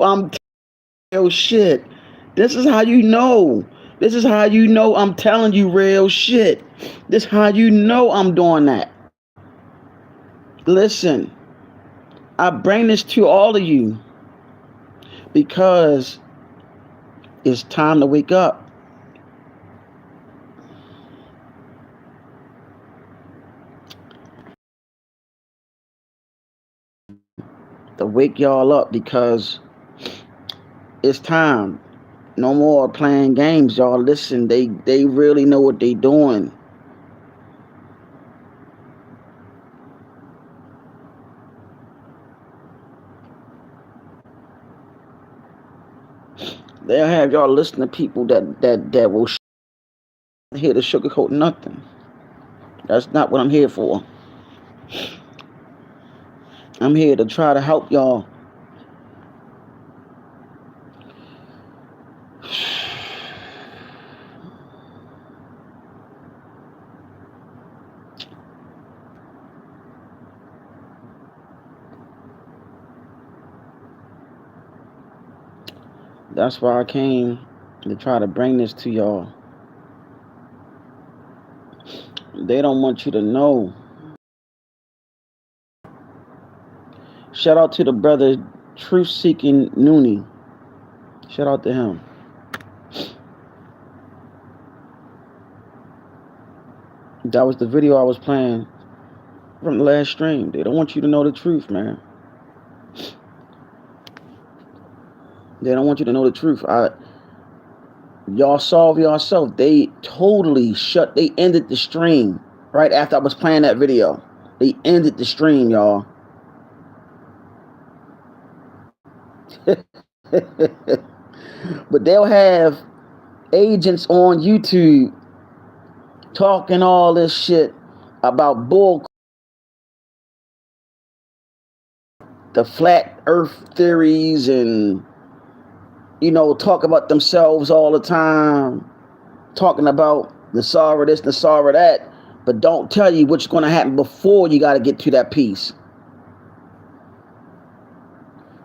I'm real shit. This is how you know. This is how you know I'm telling you real shit. This is how you know I'm doing that. Listen, I bring this to all of you because it's time to wake up. To wake y'all up because it's time. No more playing games, y'all. Listen, they really know what they doing. They'll have y'all listen to people that will here to sugarcoat nothing. That's not what I'm here for. I'm here to try to help y'all. That's why I came to try to bring this to y'all. They don't want you to know. Shout out to the brother Truth Seeking Noonie. Shout out to him. That was the video I was playing from the last stream. They don't want you to know the truth, man. They don't want you to know the truth. Y'all solve yourself. They totally they ended the stream right after I was playing that video. They ended the stream, y'all. But they'll have agents on YouTube talking all this shit about bull, the flat earth theories, and talk about themselves all the time, talking about the sorrow this, the sorrow that, but don't tell you what's going to happen before you got to get to that piece.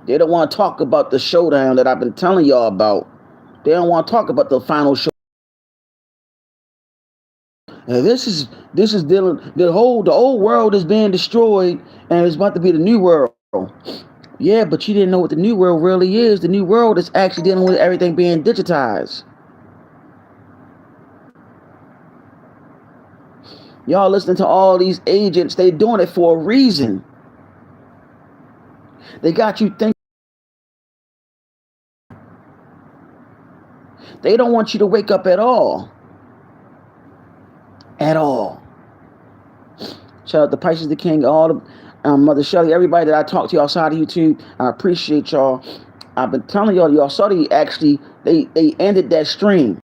They don't want to talk about the showdown that I've been telling y'all about. They don't want to talk about the final show. And this is dealing the old world is being destroyed and it's about to be the new world. Yeah, but you didn't know what the new world really is. The new world is actually dealing with everything being digitized. Y'all listening to all these agents, they doing it for a reason. They got you thinking. They don't want you to wake up at all. At all. Shout out to Prices the King, all the Mother Shelley, everybody that I talked to outside of YouTube. I appreciate y'all. I've been telling y'all saw they ended that stream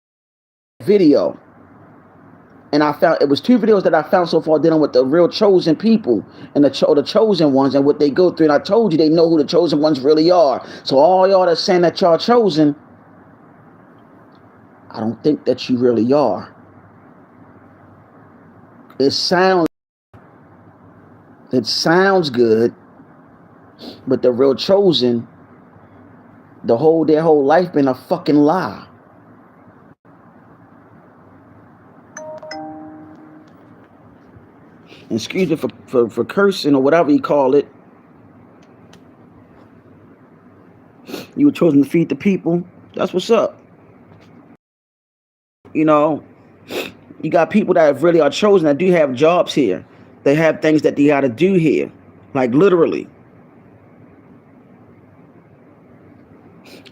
video. And I found it was 2 videos that I found so far dealing with the real chosen people and the chosen ones and what they go through. And I told you they know who the chosen ones really are. So all y'all that's saying that y'all chosen, I don't think that you really are. It sounds good, but the real chosen, their whole life been a fucking lie. Excuse me for cursing or whatever you call it. You were chosen to feed the people. That's what's up. You got people that really are chosen that do have jobs here. They have things that they got to do here. Like literally.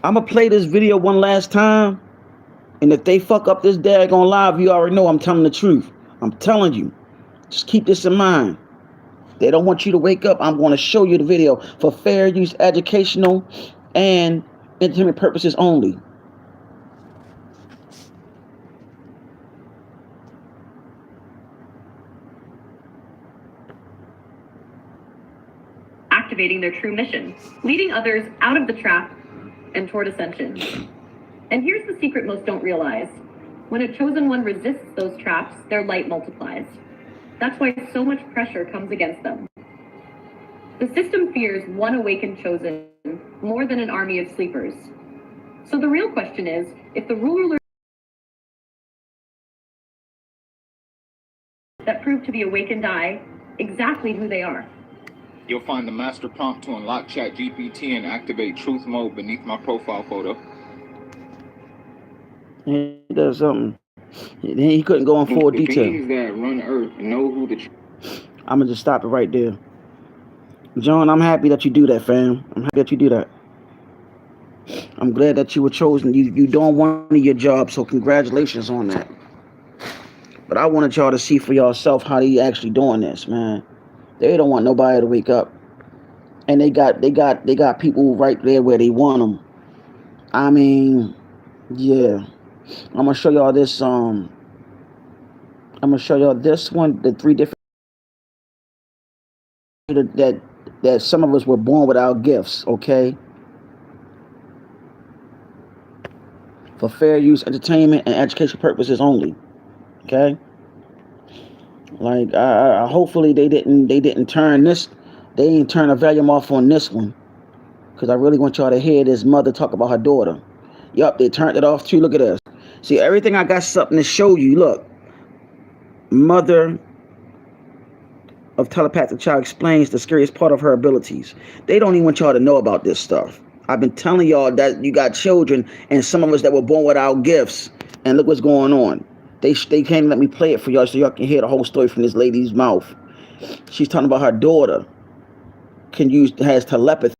I'm going to play this video one last time. And if they fuck up this daggone live, you already know I'm telling the truth. I'm telling you. Just keep this in mind. They don't want you to wake up. I'm going to show you the video for fair use, educational, and entertainment purposes only. Activating their true mission, leading others out of the trap and toward ascension. And here's the secret most don't realize. When a chosen one resists those traps, their light multiplies. That's why so much pressure comes against them. The system fears one awakened chosen more than an army of sleepers. So the real question is, if the rulers that prove to be awake and die, exactly who they are. You'll find the master prompt to unlock ChatGPT and activate truth mode beneath my profile photo. He does something. He couldn't go in full detail. The beings that run Earth know who the... I'm going to just stop it right there. John, I'm happy that you do that, fam. I'm happy that you do that. I'm glad that you were chosen. You doing one of your jobs, so congratulations on that. But I wanted y'all to see for yourself how they actually doing this, man. They don't want nobody to wake up, and they got people right there where they want them. I mean, yeah. I'm gonna show y'all this. I'm gonna show y'all this one. The three different that some of us were born without gifts. Okay. For fair use, entertainment, and education purposes only. Okay. Like, hopefully they didn't turn this, they didn't turn the volume off on this one, because I really want y'all to hear this mother talk about her daughter. Yup, they turned it off too. Look at this. See, everything I got something to show you. Look, mother of telepathic child explains the scariest part of her abilities. They don't even want y'all to know about this stuff. I've been telling y'all that you got children, and some of us that were born without gifts, and look what's going on. They can't let me play it for y'all so y'all can hear the whole story from this lady's mouth. She's talking about her daughter has telepathy.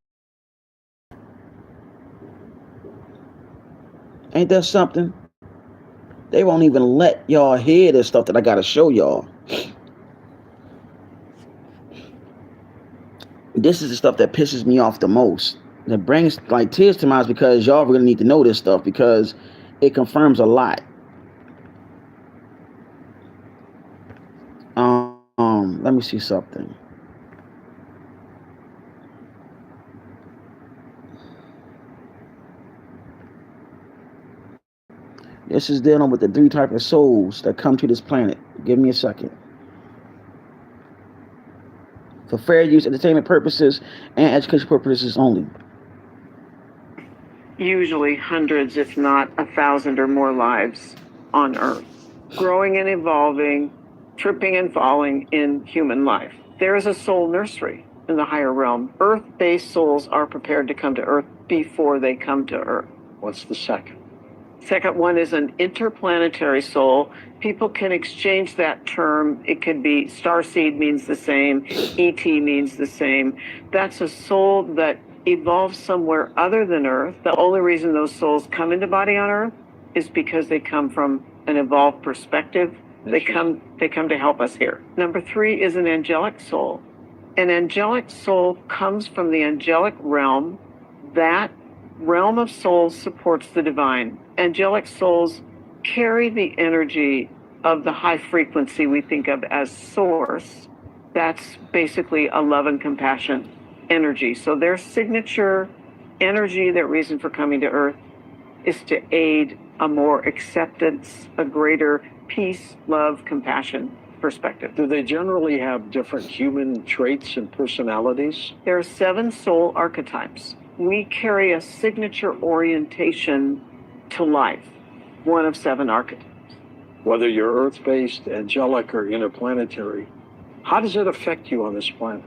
Ain't that something? They won't even let y'all hear this stuff that I gotta show y'all. This is the stuff that pisses me off the most. That brings like tears to my eyes, because y'all really need to know this stuff, because it confirms a lot. Let me see something. This is dealing with the three types of souls that come to this planet. Give me a second. For fair use, entertainment purposes, and education purposes only. Usually hundreds, if not 1,000 or more lives on Earth, growing and evolving, tripping and falling in human life. There is a soul nursery in the higher realm. Earth-based souls are prepared to come to Earth before they come to Earth. What's the second? Second one is an interplanetary soul. People can exchange that term. It could be starseed means the same, ET means the same. That's a soul that evolves somewhere other than Earth. The only reason those souls come into body on Earth is because they come from an evolved perspective. They come to help us here. Number 3 is an angelic soul. An angelic soul comes from the angelic realm. That realm of souls supports the divine. Angelic souls carry the energy of the high frequency we think of as source. That's basically a love and compassion energy. So their signature energy, their reason for coming to Earth, is to aid a more acceptance, a greater peace, love, compassion perspective. Do they generally have different human traits and personalities? There are 7 soul archetypes. We carry a signature orientation to life, one of 7 archetypes. Whether you're Earth-based, angelic, or interplanetary, how does it affect you on this planet?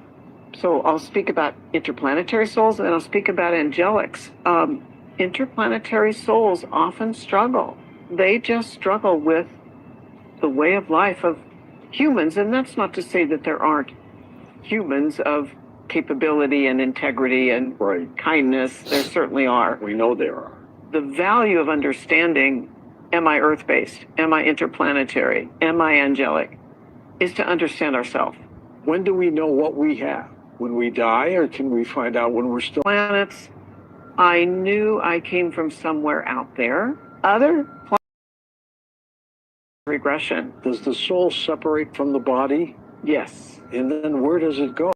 So I'll speak about interplanetary souls, and then I'll speak about angelics. Interplanetary souls often struggle. They just struggle with the way of life of humans, and that's not to say that there aren't humans of capability and integrity and kindness. There certainly are. We know there are. The value of understanding, am I Earth-based? Am I interplanetary? Am I angelic? Is to understand ourselves. When do we know what we have? When we die, or can we find out when we're still... Planets, I knew I came from somewhere out there. Other planets, regression. Does the soul separate from the body? Yes. And then where does it go?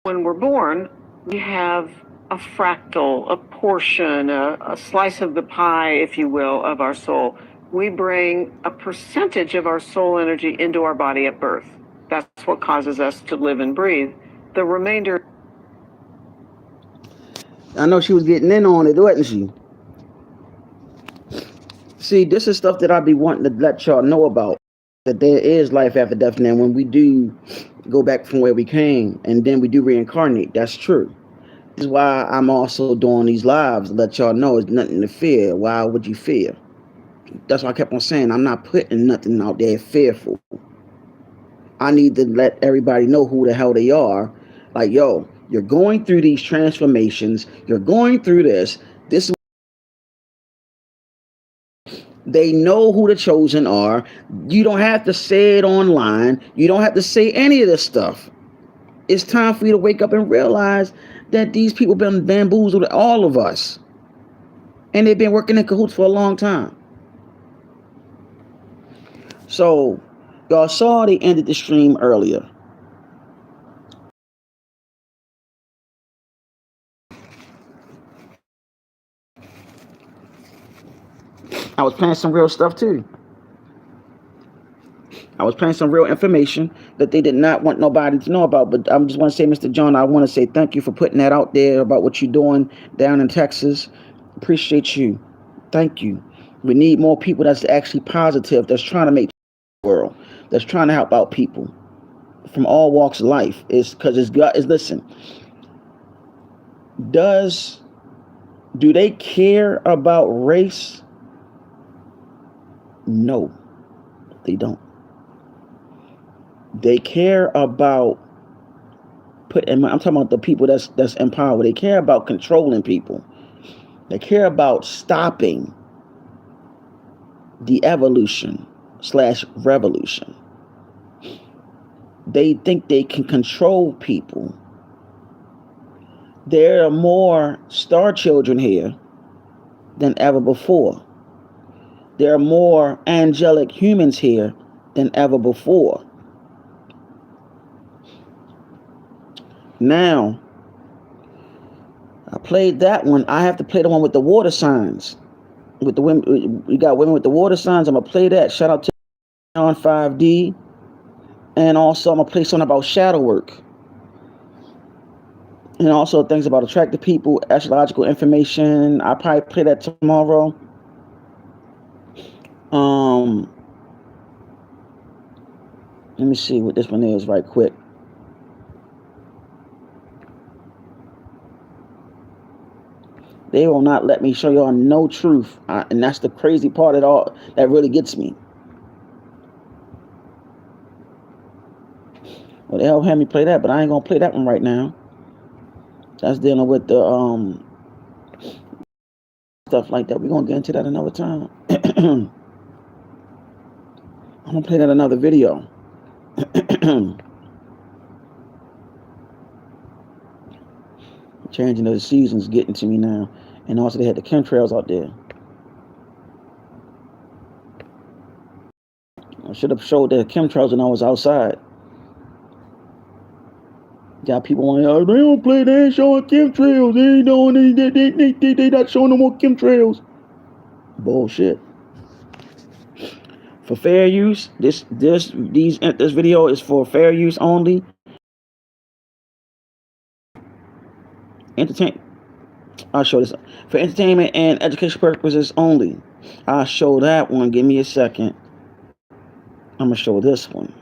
When we're born, we have a fractal, a portion, a slice of the pie, if you will, of our soul. We bring a percentage of our soul energy into our body at birth. That's what causes us to live and breathe. The remainder... I know she was getting in on it, wasn't she? See, this is stuff that I be wanting to let y'all know about. That there is life after death, and when we do go back from where we came, and then we do reincarnate, that's true. This is why I'm also doing these lives to let y'all know it's nothing to fear. Why would you fear? That's why I kept on saying I'm not putting nothing out there fearful. I need to let everybody know who the hell they are. Like, yo, you're going through these transformations. You're going through this. This They know who the chosen are. You don't have to say it online. You don't have to say any of this stuff. It's time for you to wake up and realize that these people been bamboozled all of us. And they've been working in cahoots for a long time. So, y'all saw they ended the stream earlier. I was playing some real stuff too. I was playing some real information that they did not want nobody to know about. But I just want to say, Mr. John, I want to say thank you for putting that out there about what you're doing down in Texas. Appreciate you. Thank you. We need more people that's actually positive, that's trying to make the world, that's trying to help out people from all walks of life. It's because it's God. Is listen. Do they care about race? No, they don't. They care about I'm talking about the people that's in power. They care about controlling people. They care about stopping the evolution/revolution. They think they can control people. There are more star children here than ever before. There are more angelic humans here than ever before. Now, I played that one. I have to play the one with the water signs. With the women, we got women with the water signs. I'm gonna play that. Shout out to on 5D, and also I'm gonna play something about shadow work, and also things about attractive people, astrological information. I'll probably play that tomorrow. Let me see what this one is right quick. They will not let me show y'all no truth, and that's the crazy part at all that really gets me. Well, they help had me play that, but I ain't gonna play that one right now. That's dealing with the stuff like that. We're gonna get into that another time. I'm gonna play that another video. Changing of the seasons getting to me now, and also they had the chemtrails out there. I should have showed the chemtrails when I was outside. Got people wanting, oh, they don't play, they ain't showing chemtrails. They ain't doing, they not showing no more chemtrails. Bullshit. For fair use, this video is for fair use only. I'll show this for entertainment and education purposes only. I'll show that one. Give me a second. I'm gonna show this one.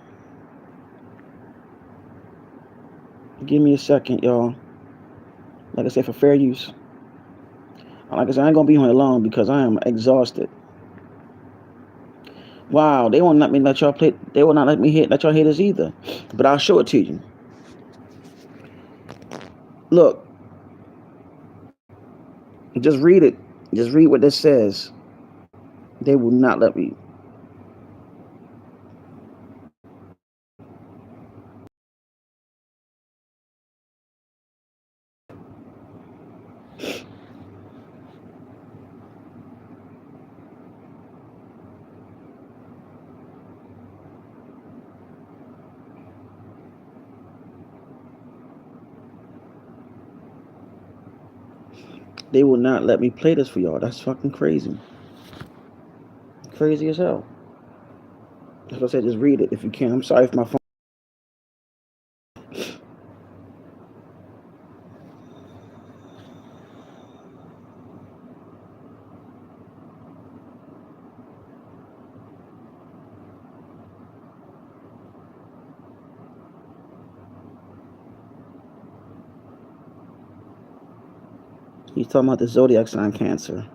Give me a second, y'all. Like I said, for fair use. Like I said, I ain't gonna be here long because I am exhausted. Wow, they won't let y'all play. They will not let y'all hear this either. But I'll show it to you. Look, just read it. Just read what this says. They will not let me. They will not let me play this for y'all. That's fucking crazy. Crazy as hell. Like I said, just read it if you can. I'm sorry if my phone. He's talking about the zodiac sign Cancer.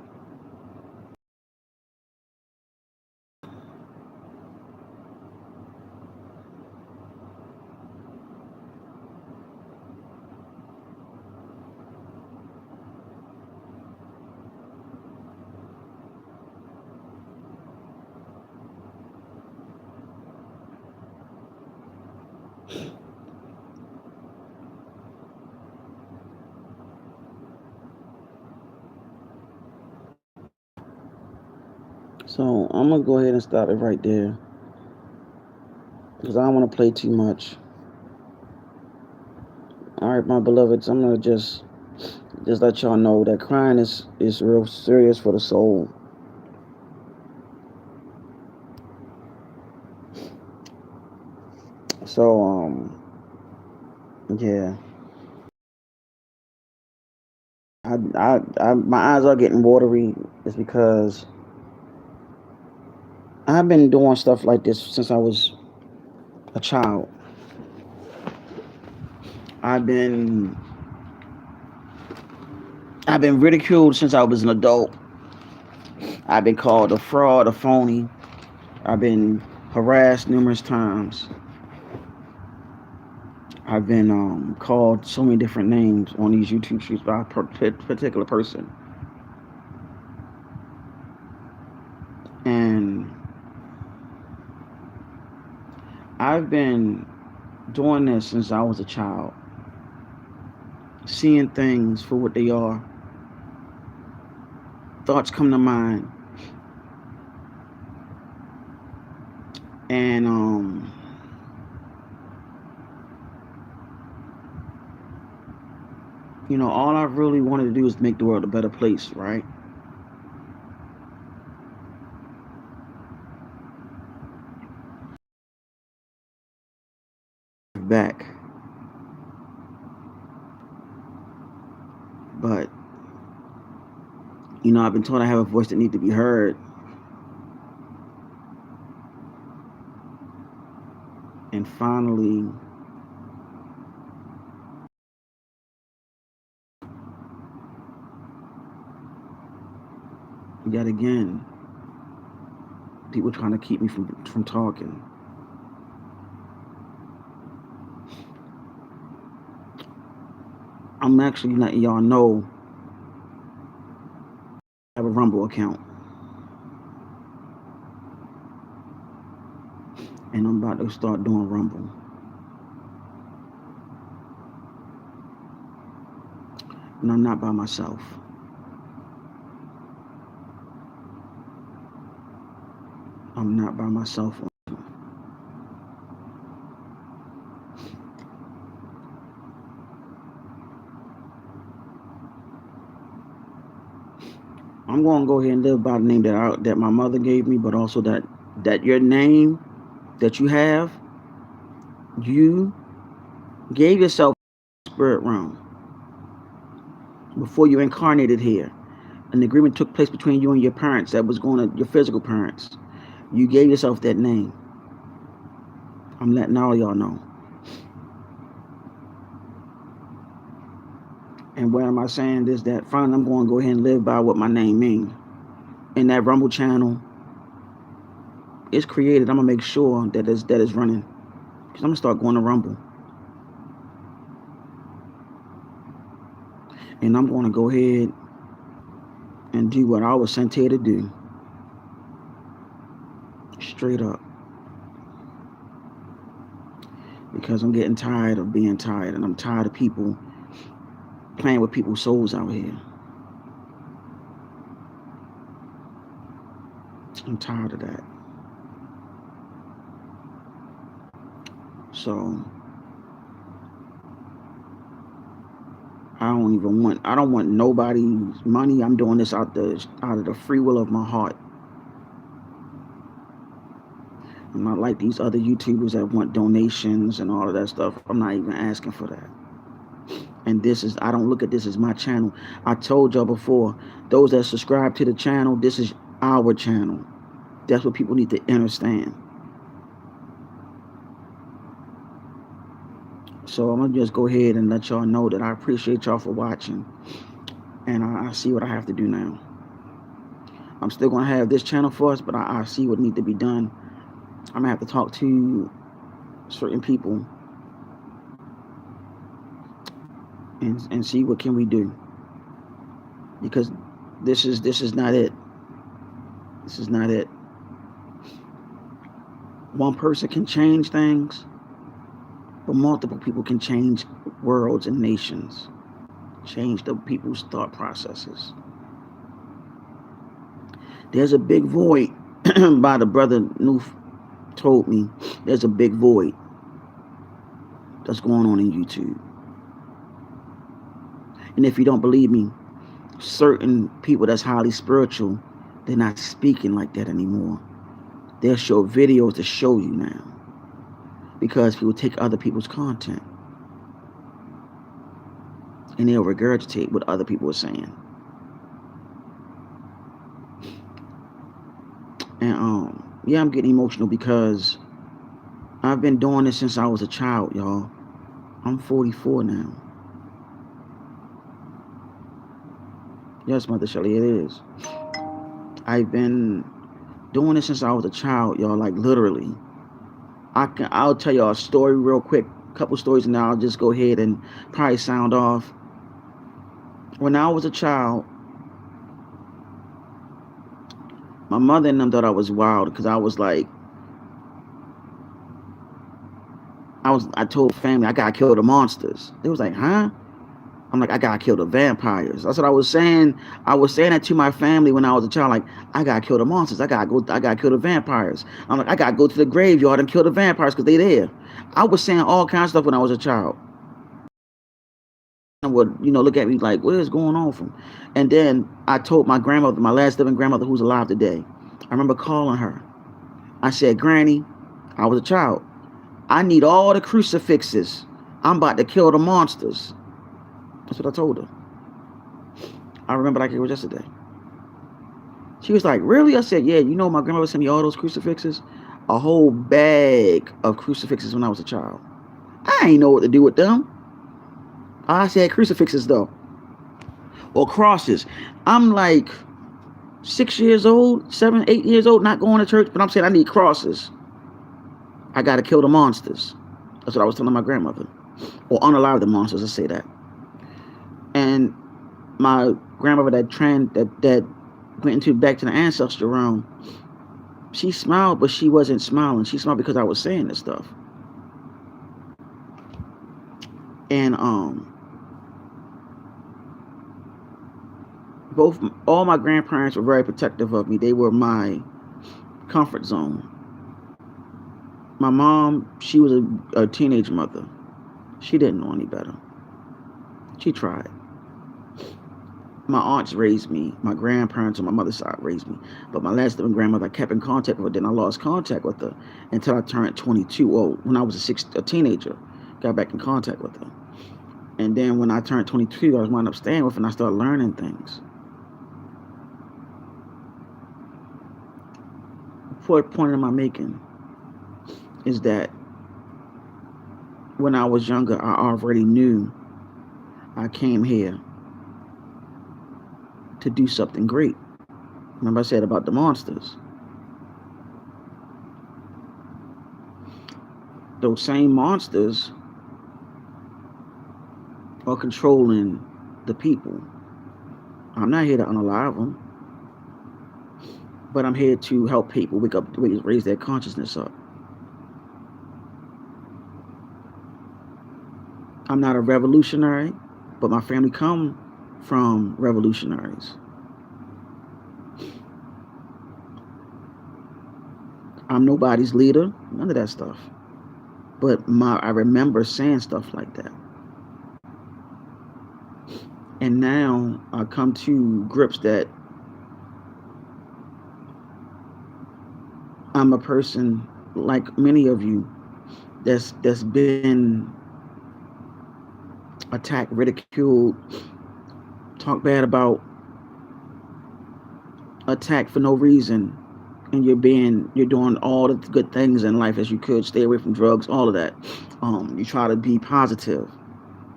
So I'm gonna go ahead and stop it right there because I don't want to play too much. All right, my beloveds, I'm gonna just let y'all know that crying is real serious for the soul. So yeah, my eyes are getting watery. It's because I've been doing stuff like this since I was a child. I've been I've been ridiculed since I was an adult. I've been called a fraud, a phony. I've been harassed numerous times. I've been called so many different names on these YouTube streets by a particular person. And I've been doing this since I was a child, seeing things for what they are. Thoughts come to mind. And all I really wanted to do is make the world a better place, right? Back. But I've been told I have a voice that needs to be heard. And finally, yet again, people trying to keep me from talking. I'm actually letting y'all know I have a Rumble account. And I'm about to start doing Rumble. And I'm not by myself. I'm not by myself. I'm going to go ahead and live by the name that my mother gave me, but also that your name that you have, you gave yourself spirit realm before you incarnated here. An agreement took place between you and your parents that was going to your physical parents. You gave yourself that name. I'm letting all of y'all know. And what am I saying is that finally I'm going to go ahead and live by what my name means. And that Rumble channel is created. I'm going to make sure that it's running. Because I'm going to start going to Rumble. And I'm going to go ahead and do what I was sent here to do. Straight up. Because I'm getting tired of being tired. And I'm tired of people playing with people's souls out here. I'm tired of that. So I don't want nobody's money. I'm doing this out of the free will of my heart. I'm not like these other YouTubers that want donations and all of that stuff. I'm not even asking for that. And I don't look at this as my channel. I told y'all before, those that subscribe to the channel, this is our channel. That's what people need to understand. So I'm going to just go ahead and let y'all know that I appreciate y'all for watching. And I see what I have to do now. I'm still going to have this channel for us, but I see what needs to be done. I'm going to have to talk to certain people and see what can we do. Because this is not it. This is not it. One person can change things, but multiple people can change worlds and nations, change the people's thought processes. There's a big void by the brother Noof told me. There's a big void that's going on in YouTube. And if you don't believe me, certain people that's highly spiritual, they're not speaking like that anymore. They'll show videos to show you now, because people take other people's content and they'll regurgitate what other people are saying. And yeah, I'm getting emotional because I've been doing this since I was a child, y'all. I'm 44 now. Yes, Mother Shelley, it is. I've been doing this since I was a child, y'all, like literally. I'll tell y'all a story real quick, a couple stories, and then I'll just go ahead and probably sound off. When I was a child, my mother and them thought I was wild because I was like, I told family I gotta kill the monsters. They was like, huh? I'm like, I gotta kill the vampires. That's what I was saying. I was saying that to my family when I was a child, like, I gotta kill the monsters. I gotta kill the vampires. I'm like, I gotta go to the graveyard and kill the vampires because they there. I was saying all kinds of stuff when I was a child. And would, look at me like, what is going on from? And then I told my grandmother, my last living grandmother who's alive today, I remember calling her. I said, Granny, I was a child, I need all the crucifixes. I'm about to kill the monsters. That's what I told her. I remember like it was yesterday. She was like, really? I said, yeah, my grandmother sent me all those crucifixes. A whole bag of crucifixes when I was a child. I ain't know what to do with them. I said crucifixes though. Or crosses. I'm like 6 years old, 7, 8 years old, not going to church, but I'm saying I need crosses. I got to kill the monsters. That's what I was telling my grandmother. Or unalive the monsters, let's say that. And my grandmother that went back to the ancestral realm, she smiled, but she wasn't smiling. She smiled because I was saying this stuff. And all my grandparents were very protective of me. They were my comfort zone. My mom, she was a teenage mother. She didn't know any better. She tried. My aunts raised me. My grandparents on my mother's side raised me. But my last living grandmother, I kept in contact with her. Then I lost contact with her until I turned 22. Well, when I was a teenager, got back in contact with her. And then when I turned 22, I was wound up staying with her and I started learning things. What point am I making? Is that when I was younger, I already knew I came here to do something great. Remember I said about the monsters. Those same monsters are controlling the people. I'm not here to unalive them, but I'm here to help people wake up, raise their consciousness up. I'm not a revolutionary, but my family come from revolutionaries. I'm nobody's leader, none of that stuff. But I remember saying stuff like that. And now I come to grips that I'm a person like many of you that's been attacked, ridiculed, talked bad about, attacked for no reason, and you're doing all the good things in life as you could, stay away from drugs, all of that. You try to be positive,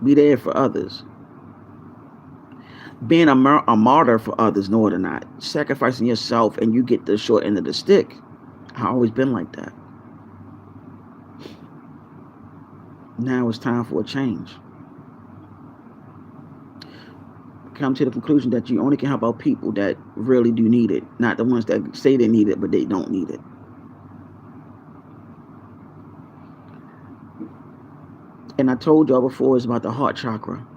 be there for others. being a martyr for others. No, they're not. Sacrificing yourself and you get the short end of the stick. I've always been like that. Now it's time for a change. Come to the conclusion that you only can help out people that really do need it, not the ones that say they need it but they don't need it. And I told y'all before, it's about the heart chakra,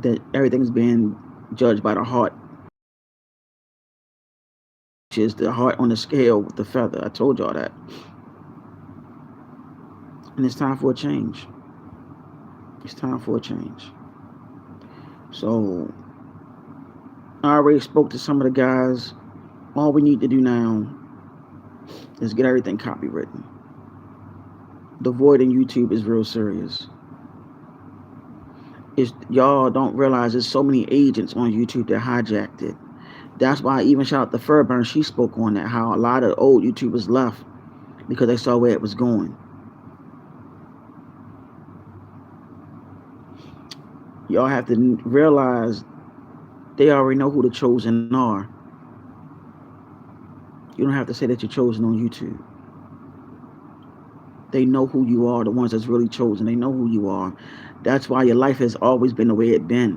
that everything's being judged by the heart, which is the heart on the scale with the feather. I told y'all that. And it's time for a change. It's time for a change. So I already spoke to some of the guys. All we need to do now is get everything copywritten. The void in YouTube is real serious. Y'all don't realize there's so many agents on YouTube that hijacked it. That's why I even shout out to Furburn. She spoke on that, how a lot of old YouTubers left because they saw where it was going. Y'all have to realize they already know who the chosen are. You don't have to say that you're chosen on YouTube. They know who you are, the ones that's really chosen. They know who you are. That's why your life has always been the way it's been.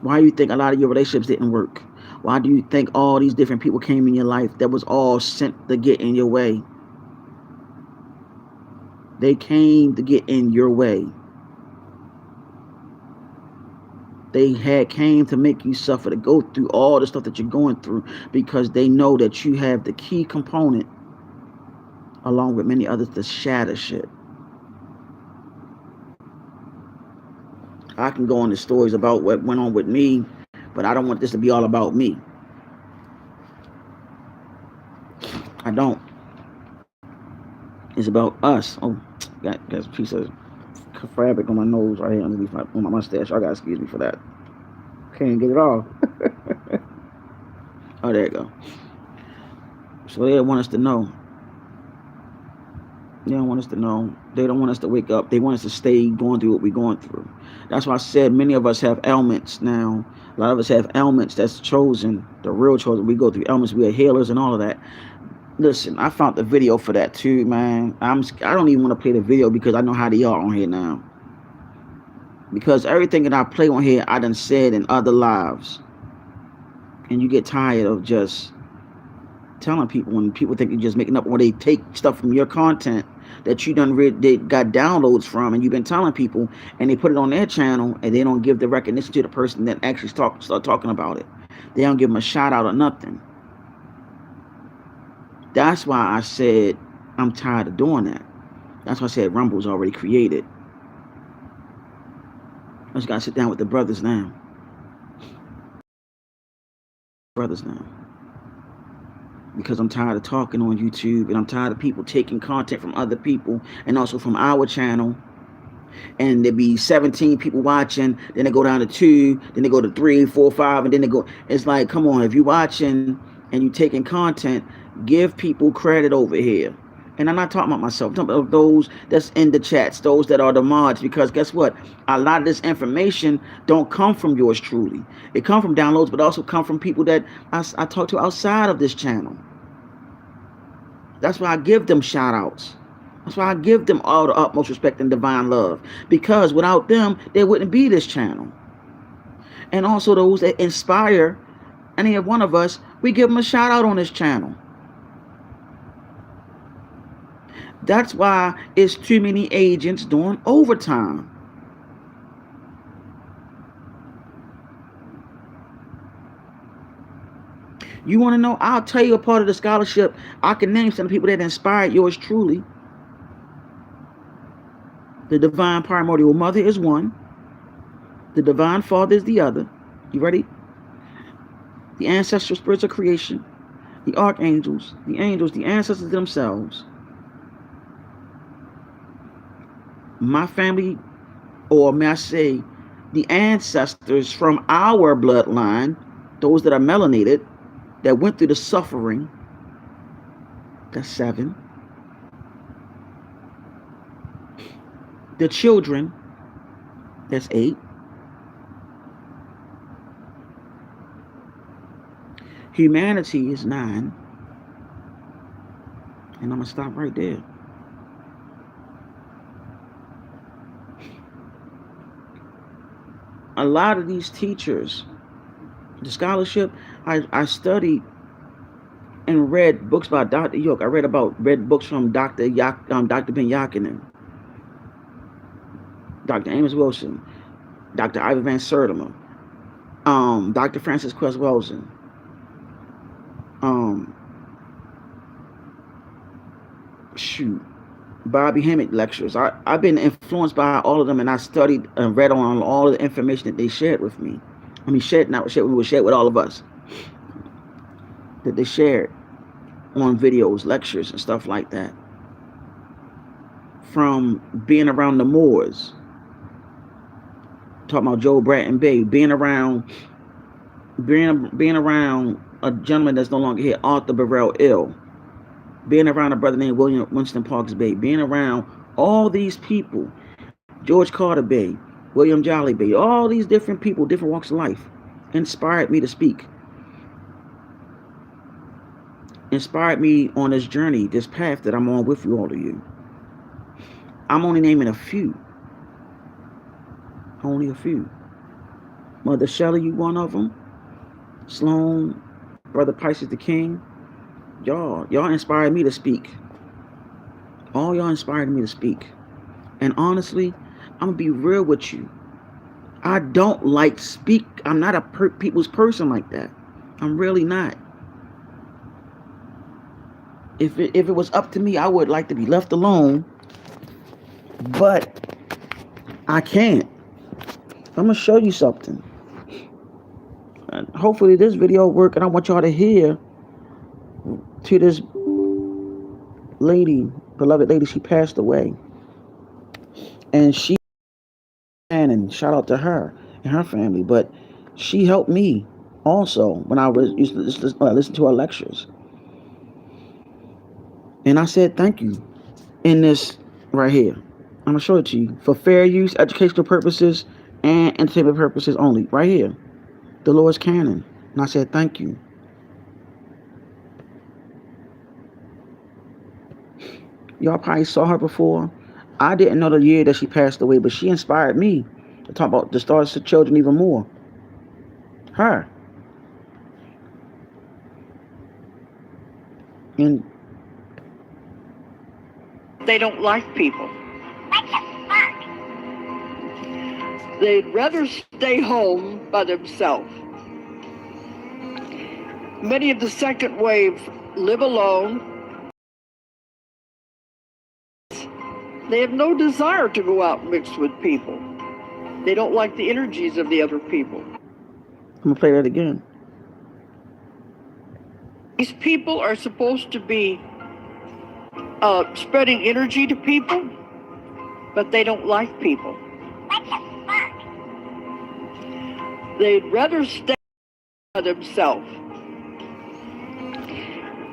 Why do you think a lot of your relationships didn't work? Why do you think all these different people came in your life that was all sent to get in your way? They came to get in your way. They came to make you suffer, to go through all the stuff that you're going through, because they know that you have the key component, along with many others, to shatter shit. I can go into stories about what went on with me, but I don't want this to be all about me. I don't. It's about us. Oh, got a piece of fabric on my nose right here underneath my mustache. I gotta excuse me for that. Can't get it off. Oh, there you go. So they want us to know. They don't want us to know. They don't want us to wake up. They want us to stay going through what we're going through. That's why I said many of us have ailments now. A lot of us have ailments that's chosen, the real chosen. We go through ailments. We are healers and all of that. Listen, I found the video for that too, man. I don't even want to play the video because I know how they are on here now. Because everything that I play on here, I done said in other lives. And you get tired of just telling people when people think you're just making up, or they take stuff from your content that you done they got downloads from, and you've been telling people, and they put it on their channel, and they don't give the recognition to the person that actually start talking about it. They don't give them a shout out or nothing. That's why I said I'm tired of doing that. That's why I said Rumble's already created. I just gotta sit down with the brothers now. Because I'm tired of talking on YouTube, and I'm tired of people taking content from other people and also from our channel, and there be 17 people watching, then they go down to 2, then they go to 3, 4, 5, and then they go. It's like, come on, if you're watching and you're taking content, give people credit over here. And I'm not talking about myself, I'm talking about those that's in the chats, those that are the mods, because guess what? A lot of this information don't come from yours truly. It come from downloads, but also come from people that I talk to outside of this channel. That's why I give them shout outs. That's why I give them all the utmost respect and divine love. Because without them, there wouldn't be this channel. And also those that inspire any of one of us, we give them a shout out on this channel. That's why it's too many agents doing overtime. You want to know? I'll tell you a part of the scholarship. I can name some people that inspired yours truly. The divine primordial mother is one. The divine father is the other. You ready? The ancestral spirits of creation. The archangels. The angels. The ancestors themselves. My family, or may I say, the ancestors from our bloodline, those that are melanated, that went through the suffering, that's 7. The children, that's 8. Humanity is 9. And I'm going to stop right there. A lot of these teachers, the scholarship, I studied and read books by Dr. York. I read books from Dr. Dr. Ben Yakinen, Dr. Amos Wilson, Dr. Ivan Van Sertima, Dr. Francis Quest Welson, Bobby Hemmitt lectures. I've been influenced by all of them, and I studied and read on all of the information that they shared with me. I mean, shared with all of us, that they shared on videos, lectures, and stuff like that. From being around the Moors, talking about Joe Bratton Bay, being around a gentleman that's no longer here, Arthur Burrell Ill, being around a brother named William Winston Parks Bay, being around all these people, George Carter Bay, William Jolly Bay, all these different people, different walks of life, inspired me to speak. Inspired me on this journey, this path that I'm on with you, all of you. I'm only naming a few. Only a few. Mother Shelley, you one of them. Sloan, Brother Pisces the King. Y'all inspired me to speak. All y'all inspired me to speak. And honestly, I'm going to be real with you. I don't like speak. I'm not a people's person like that. I'm really not. If it was up to me, I would like to be left alone. But I can't. I'm going to show you something. And hopefully this video will work, and I want y'all to hear to this lady, beloved lady. She passed away. And shout out to her and her family. But she helped me also when I used to listen to her lectures. And I said thank you in this right here. I'm going to show it to you. For fair use, educational purposes, and entertainment purposes only. Right here. Dolores Cannon. And I said thank you. Y'all probably saw her before. I didn't know the year that she passed away, but she inspired me to talk about the stars of children even more. Her. And they don't like people. They'd rather stay home by themselves. Many of the second wave live alone. They have no desire to go out and mix with people. They don't like the energies of the other people. I'm going to play that again. These people are supposed to be spreading energy to people, but they don't like people. They'd rather stay by themselves.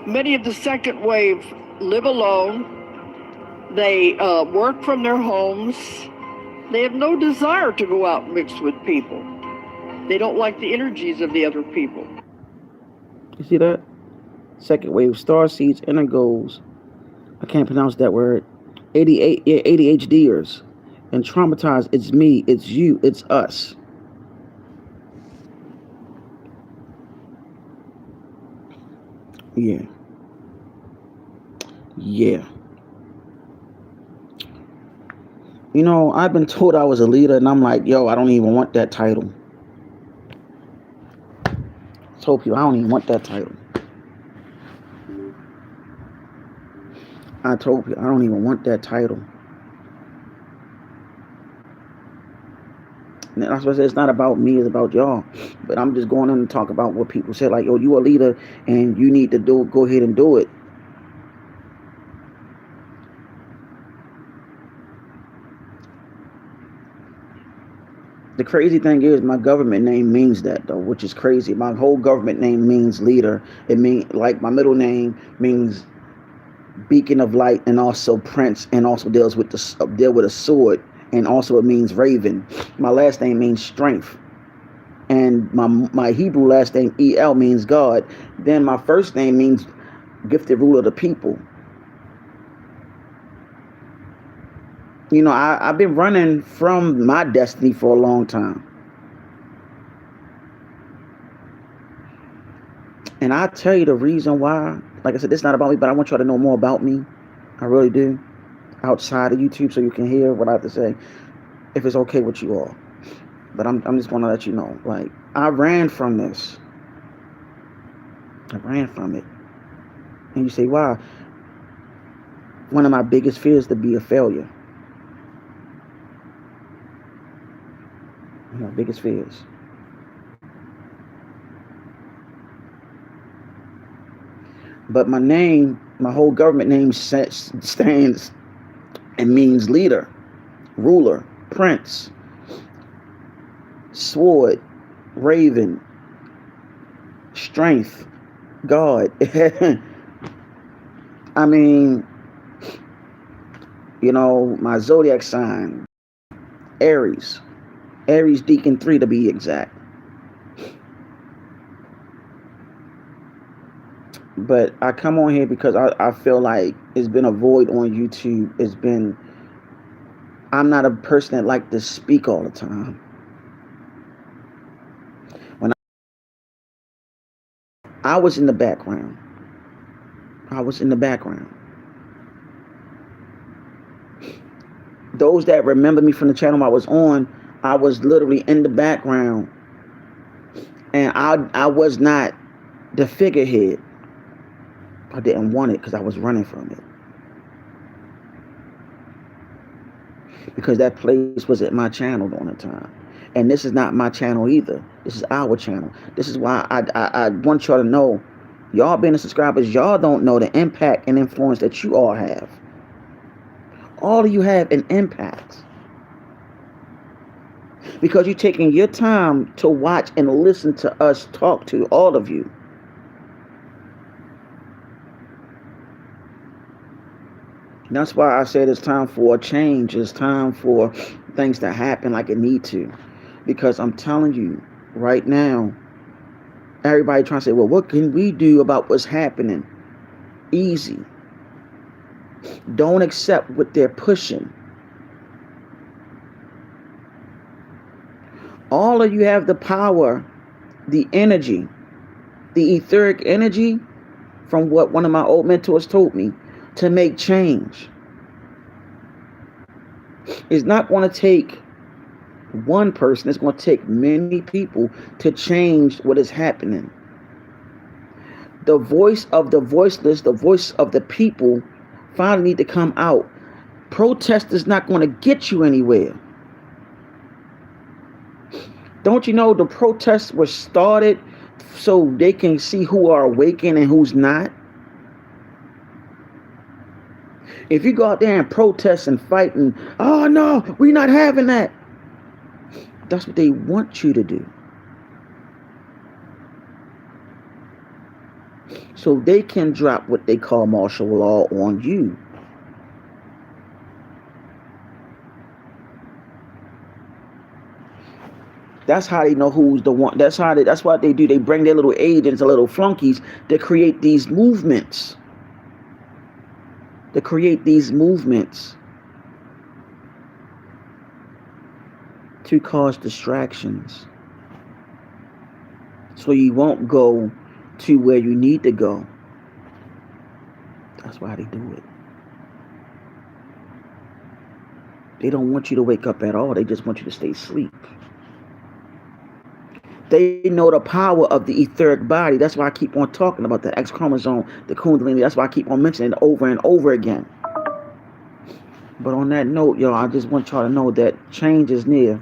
Many of the second wave live alone. They work from their homes. They have no desire to go out and mix with people. They don't like the energies of the other people. You see that? Second wave, star seeds, inner goals. I can't pronounce that word. ADHDers. And traumatized, it's me, it's you, it's us. Yeah. You know, I've been told I was a leader, and I'm like, yo, I don't even want that title. I told people I don't even want that title. I told people I don't even want that title. And that's what I said. It's not about me, it's about y'all. But I'm just going in and talk about what people say. Like, yo, you a leader and you need to go ahead and do it. The crazy thing is my government name means that, though, which is crazy. My whole government name means leader. It means, like, my middle name means beacon of light, and also prince, and also deal with a sword, and also it means raven. My last name means strength. and my Hebrew last name El means God. Then my first name means gifted ruler of the people. You know, I've been running from my destiny for a long time. And I tell you the reason why. Like I said, this is not about me, but I want y'all to know more about me. I really do. Outside of YouTube, so you can hear what I have to say, if it's okay with you all. But I'm just going to let you know. Like, I ran from this. I ran from it. And you say, why? One of my biggest fears to be a failure. One of my biggest fears. But my name, my whole government name stands and means leader, ruler, prince, sword, raven, strength, God. I mean, you know, my zodiac sign, Aries. Aries Deacon 3 to be exact. But I come on here because I feel like it's been a void on YouTube. I'm not a person that like to speak all the time. When I was in the background. Those that remember me from the channel I was on, I was literally in the background. And I was not the figurehead. I didn't want it because I was running from it. Because that place was at my channel during the time. And this is not my channel either. This is our channel. This is why I want y'all to know, y'all being the subscribers, y'all don't know the impact and influence that you all have. All of you have an impact. Because you're taking your time to watch and listen to us talk to all of you. That's why I said it's time for a change. It's time for things to happen like it need to. Because I'm telling you, right now, everybody trying to say, well, what can we do about what's happening? Easy. Don't accept what they're pushing. All of you have the power, the energy, the etheric energy, from what one of my old mentors told me, to make change. It's not going to take one person. It's going to take many people to change what is happening. The voice of the voiceless, the voice of the people finally need to come out. Protest is not going to get you anywhere. Don't you know the protests were started so they can see who are awakened and who's not? If you go out there and protest and fight and, oh no, we're not having that. That's what they want you to do. So they can drop what they call martial law on you. That's how they know who's the one. That's what they do. They bring their little agents, little flunkies, to create these movements. To cause distractions. So you won't go to where you need to go. That's why they do it. They don't want you to wake up at all. They just want you to stay asleep. They know the power of the etheric body. That's why I keep on talking about the X chromosome, the Kundalini. That's why I keep on mentioning it over and over again. But on that note, y'all, I just want y'all to know that change is near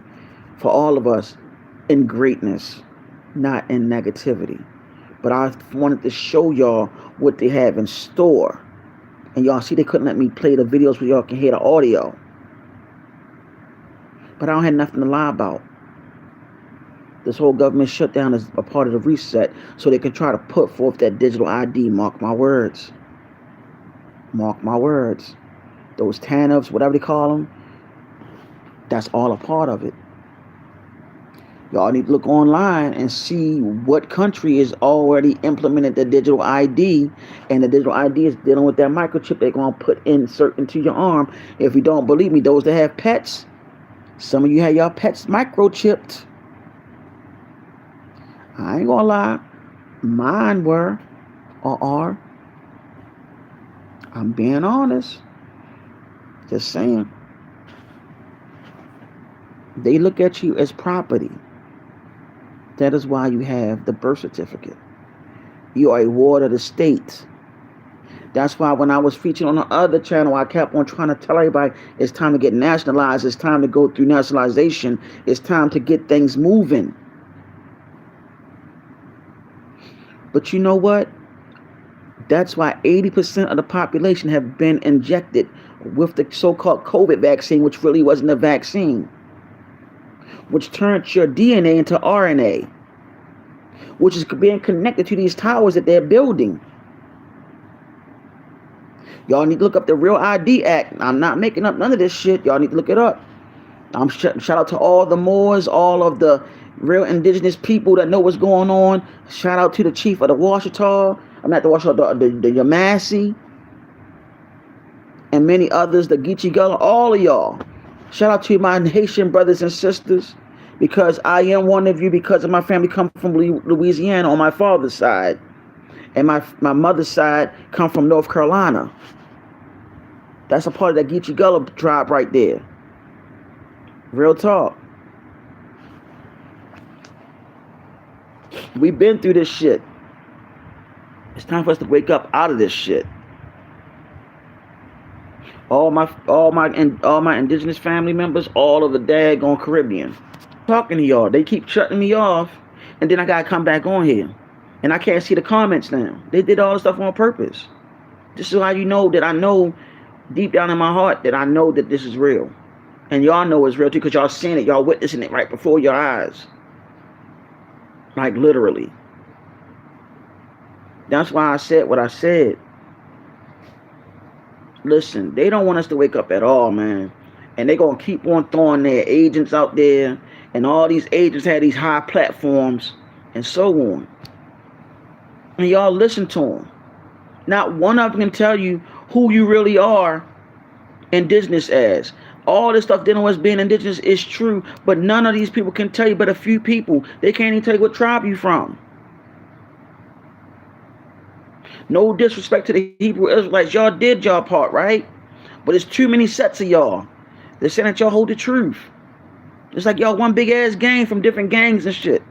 for all of us in greatness, not in negativity. But I wanted to show y'all what they have in store. And y'all see they couldn't let me play the videos where y'all can hear the audio. But I don't have nothing to lie about. This whole government shutdown is a part of the reset so they can try to put forth that digital ID. Mark my words. Mark my words. Those TANFs, whatever they call them, that's all a part of it. Y'all need to look online and see what country is already implemented the digital ID, and the digital ID is dealing with that microchip they're gonna insert into your arm. If you don't believe me, those that have pets, some of you have your pets microchipped. I ain't gonna lie, mine were or are. I'm being honest. Just saying. They look at you as property. That is why you have the birth certificate. You are a ward of the state. That's why when I was featured on the other channel, I kept on trying to tell everybody it's time to get nationalized. It's time to go through nationalization. It's time to get things moving. But you know what? That's why 80% of the population have been injected with the so-called COVID vaccine, which really wasn't a vaccine, which turned your DNA into RNA, which is being connected to these towers that they're building. Y'all need to look up the Real ID Act. I'm not making up none of this shit. Y'all need to look it up. Shout out to all the Moors, all of the real indigenous people that know what's going on. Shout out to the chief of the Washita. I'm not the Washita, the Yamasee, and many others, the Geechee Gullah, all of y'all. Shout out to my Haitian brothers and sisters, because I am one of you, because of my family come from Louisiana on my father's side, and my mother's side come from North Carolina. That's a part of that Geechee Gullah tribe right there. Real talk. We've been through this shit. It's time for us to wake up out of this shit. All my indigenous family members, all of the daggone Caribbean. Talking to y'all, they keep shutting me off, and then I gotta come back on here, and I can't see the comments now. They did all the stuff on purpose. This is how you know that I know deep down in my heart that I know that this is real, and y'all know it's real too, because y'all seeing it, y'all witnessing it right before your eyes, like literally. That's why I said what I said. Listen, they don't want us to wake up at all, man. And they're going to keep on throwing their agents out there. And all these agents have these high platforms and so on. And y'all listen to them. Not one of them can tell you who you really are indigenous as. All this stuff dealing with being indigenous is true. But none of these people can tell you but a few people. They can't even tell you what tribe you from. No disrespect to the Hebrew Israelites. Y'all did y'all part, right? But it's too many sets of y'all. They're saying that y'all hold the truth. It's like y'all one big ass gang from different gangs and shit.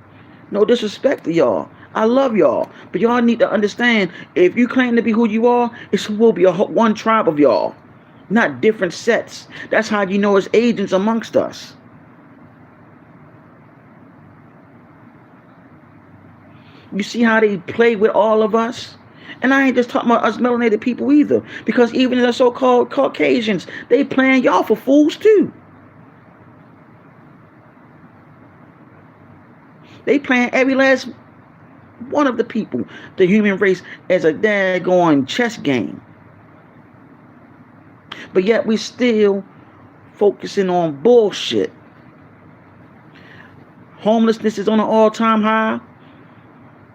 No disrespect to y'all. I love y'all. But y'all need to understand, if you claim to be who you are, it will be one tribe of y'all. Not different sets. That's how you know it's agents amongst us. You see how they play with all of us? And I ain't just talking about us melanated people either. Because even the so-called Caucasians, they playing y'all for fools too. They playing every last one of the people, the human race, as a daggone chess game. But yet we still focusing on bullshit. Homelessness is on an all-time high.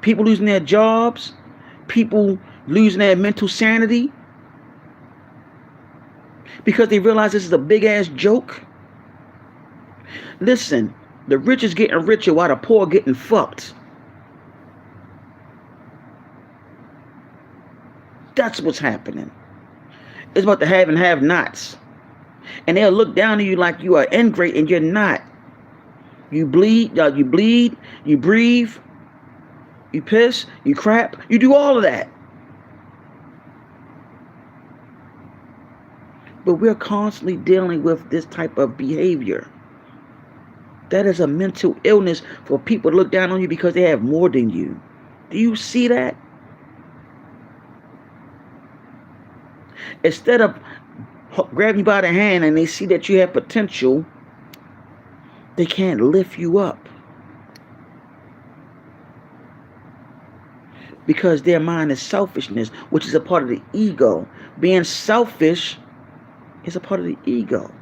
People losing their jobs. People losing their mental sanity because they realize this is a big ass joke. Listen, the rich is getting richer while the poor are getting fucked. That's what's happening. It's about the have and have nots. And they'll look down on you like you are ingrate, and you're not. You bleed, you breathe, you piss, you crap, you do all of that. But we're constantly dealing with this type of behavior. That is a mental illness for people to look down on you because they have more than you. Do you see that? Instead of grabbing you by the hand and they see that you have potential, they can't lift you up. Because their mind is selfishness, which is a part of the ego. Being selfish is a part of the ego.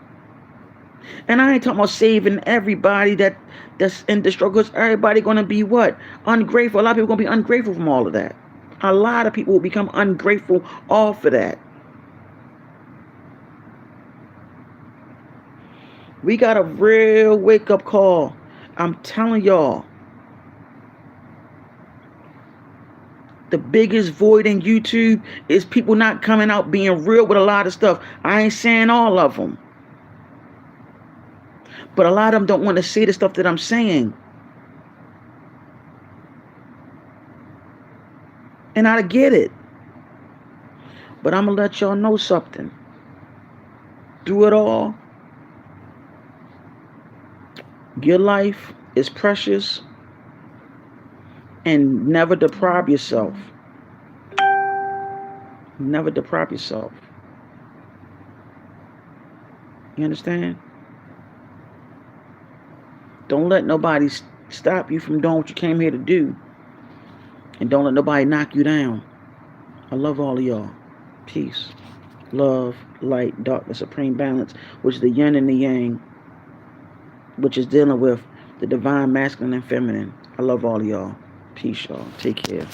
And I ain't talking about saving everybody that's in the struggle. Because everybody going to be what? Ungrateful. A lot of people going to be ungrateful from all of that. A lot of people will become ungrateful off of that. We got a real wake-up call. I'm telling y'all. The biggest void in YouTube is people not coming out being real with a lot of stuff. I ain't saying all of them. But a lot of them don't want to say the stuff that I'm saying. And I get it. But I'm going to let y'all know something. Through it all, your life is precious. And never deprive yourself. Never deprive yourself. You understand? Don't let nobody stop you from doing what you came here to do. And don't let nobody knock you down. I love all of y'all. Peace. Love, light, darkness, supreme balance, which is the yin and the yang, which is dealing with the divine masculine and feminine. I love all of y'all. Peace, y'all. Take care.